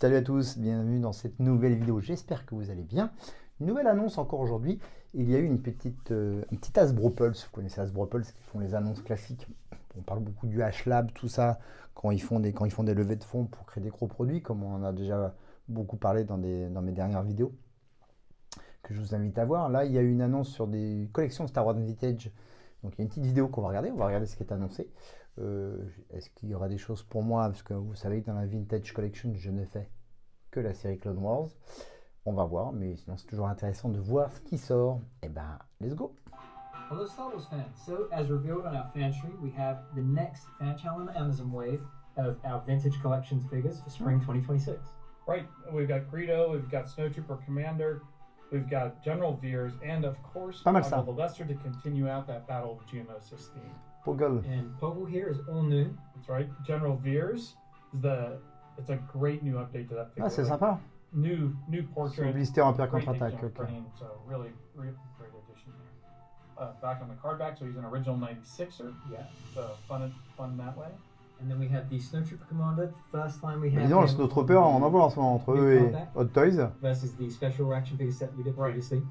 Salut à tous, bienvenue dans cette nouvelle vidéo, j'espère que vous allez bien. Une nouvelle annonce encore aujourd'hui, il y a eu un petit Hasbro Pulse, vous connaissez Hasbro Pulse qui font les annonces classiques. On parle beaucoup du H-Lab, tout ça, quand ils font des levées de fonds pour créer des gros produits, comme on en a déjà beaucoup parlé dans mes dernières vidéos, que je vous invite à voir. Là, il y a eu une annonce sur des collections Star Wars Vintage, donc il y a une petite vidéo qu'on va regarder ce qui est annoncé. Est-ce qu'il y aura des choses pour moi? Parce que vous savez que dans la Vintage Collection, je ne fais que la série Clone Wars. On va voir, mais sinon c'est toujours intéressant de voir ce qui sort. Et ben, let's go! Hello Star Wars fans, so as revealed on our fan tree, we have the next fan channel on Amazon Wave of our Vintage Collections figures for Spring 2026. Right, we've got Greedo, we've got Snowtrooper Commander, we've got General Veers, and of course, Pas mal ça. the Lester to continue out that Battle of Geonosis theme. Poggle. And Poggle here is all new. That's right, General Veers is it's a great new update to that figure. Ah, c'est sympa. New C'est portrait. Blister Empire great contre-attaque. picture Ok. printing, so really great addition here. Back on the card back, so he's an original 96er, Yeah. so fun that way. And then we have the Snowtrooper Commander. First time we Mais have dis donc, le him Snowtrooper, on on en voit en ce moment entre eux et Hot Toys. versus the special action figure set we did Right. previously.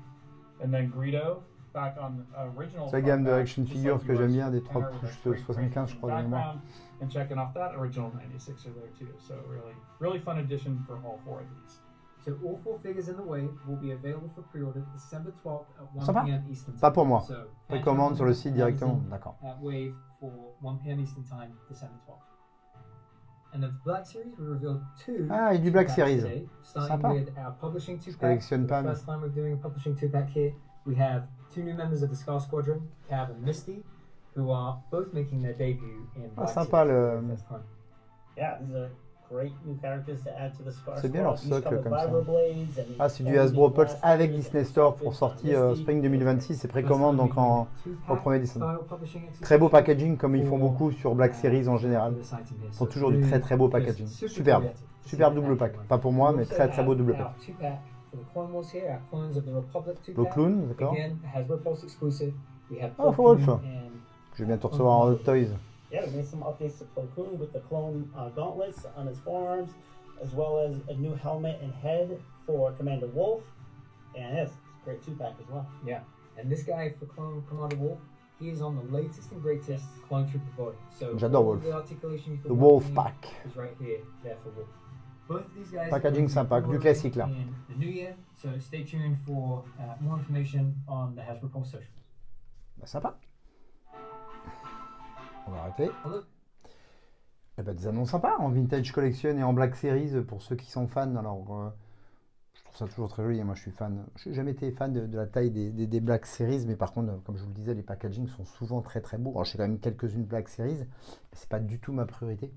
And then Greedo, back on original. C'est la gamme de front action back, just figures like que yours. j'aime bien, des And 3 with that pouces great 75, je crois, de mémoire. background, and checking off that original 96er there too. So really fun addition for all four of these. So all four figures in the wave will be available for pre-order December 12th at 1 Sympa. p.m. Eastern Time. Pas pour moi. So, Précommande sur le site directement. Amazon D'accord. at Wave for 1 p.m. Eastern Time, December 12th. And the Black Series, we revealed two. Ah, et du Black two-packs Series. today, starting Sympa. with our publishing two-pack. collectionne For pas, the mais- first time we're doing a publishing two-pack here. We have two new members of the Scar Squadron, Cav and Misty, who are both making their debut in Ah, Black sympa, Series le- for the first time. Yeah, these are great new characters to add to the Scar C'est bien Squad. leur Each socle come with comme ça. vibroblades and Ah, c'est du only Hasbro Pulse blast avec figures Disney and Store stuff pour with sortie Misty. Spring 2026. C'est First précommande time donc we're doing au two-pack 1er décembre. style publishing Très beau execution packaging comme ils font for, beaucoup sur Black Series en général. for this item here. Ils font So toujours du really très très beau just packaging. super Superbe. creative to see Superbe the double packaging pack. like Pas that. pour moi, We mais also très très beau have double our pack. two-pack for the Clone Wars here, our Clones of the Republic Le two-pack. clown, d'accord. Again, Hasbro Pulse exclusive. We have Oh, Plo for Wolf. Koon and Je vais bientôt recevoir en Hot Toys. Yeah, we made some updates to Plo Koon with the clone gauntlets on his forearms, as well as a new helmet and head for Commander Wolf. And yes, it's a great two-pack as well. Yeah, and this guy for Clone Commander Wolf, he is on the latest and greatest Clone Trooper body. So J'adore all Wolf. the articulation you could The want Wolf in Pack. is right here, there for Wolf. Both of these guys Packaging will be sympa, du pre-ordered classique, là. in the new year, so stay tuned for more information on the Hasbro Pulse socials. Bah, sympa. On va arrêter. Hello. Eh ben, des annonces sympas en Vintage Collection et en Black Series pour ceux qui sont fans. Alors, je trouve ça toujours très joli. Moi, je suis fan. Je n'ai jamais été fan de la taille des Black Series, mais par contre, comme je vous le disais, les packagings sont souvent très très beaux. Alors, j'ai quand même quelques-unes Black Series, mais c'est pas du tout ma priorité.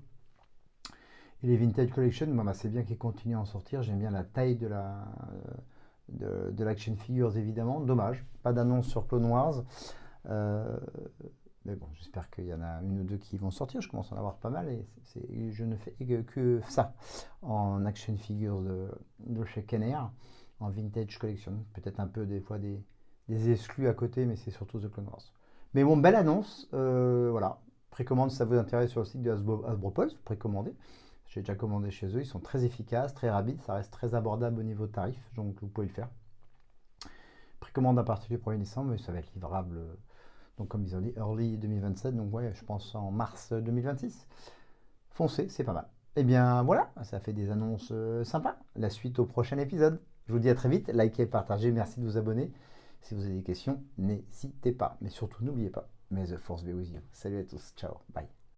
Et les Vintage Collection, bah, c'est bien qu'ils continuent à en sortir. J'aime bien la taille de l'action figures, évidemment. Dommage, pas d'annonce sur Clone Wars. Mais bon, j'espère qu'il y en a une ou deux qui vont sortir. Je commence à en avoir pas mal et je ne fais que ça en action figures de chez Kenner, en Vintage Collection. Peut-être un peu des fois des exclus à côté, mais c'est surtout The Clone Wars. Mais bon, belle annonce. Voilà, précommande si ça vous intéresse sur le site de Hasbro Pulse. Précommandez. J'ai déjà commandé chez eux. Ils sont très efficaces, très rapides. Ça reste très abordable au niveau tarif, donc vous pouvez le faire. Précommande à partir du 1er décembre, mais ça va être livrable. Donc comme ils ont dit, early 2027, donc ouais, je pense en mars 2026. Foncez, c'est pas mal. Et bien voilà, ça fait des annonces sympas. La suite au prochain épisode. Je vous dis à très vite, likez, partagez, merci de vous abonner. Si vous avez des questions, n'hésitez pas. Mais surtout, n'oubliez pas, may the force be with you. Salut à tous, ciao, bye.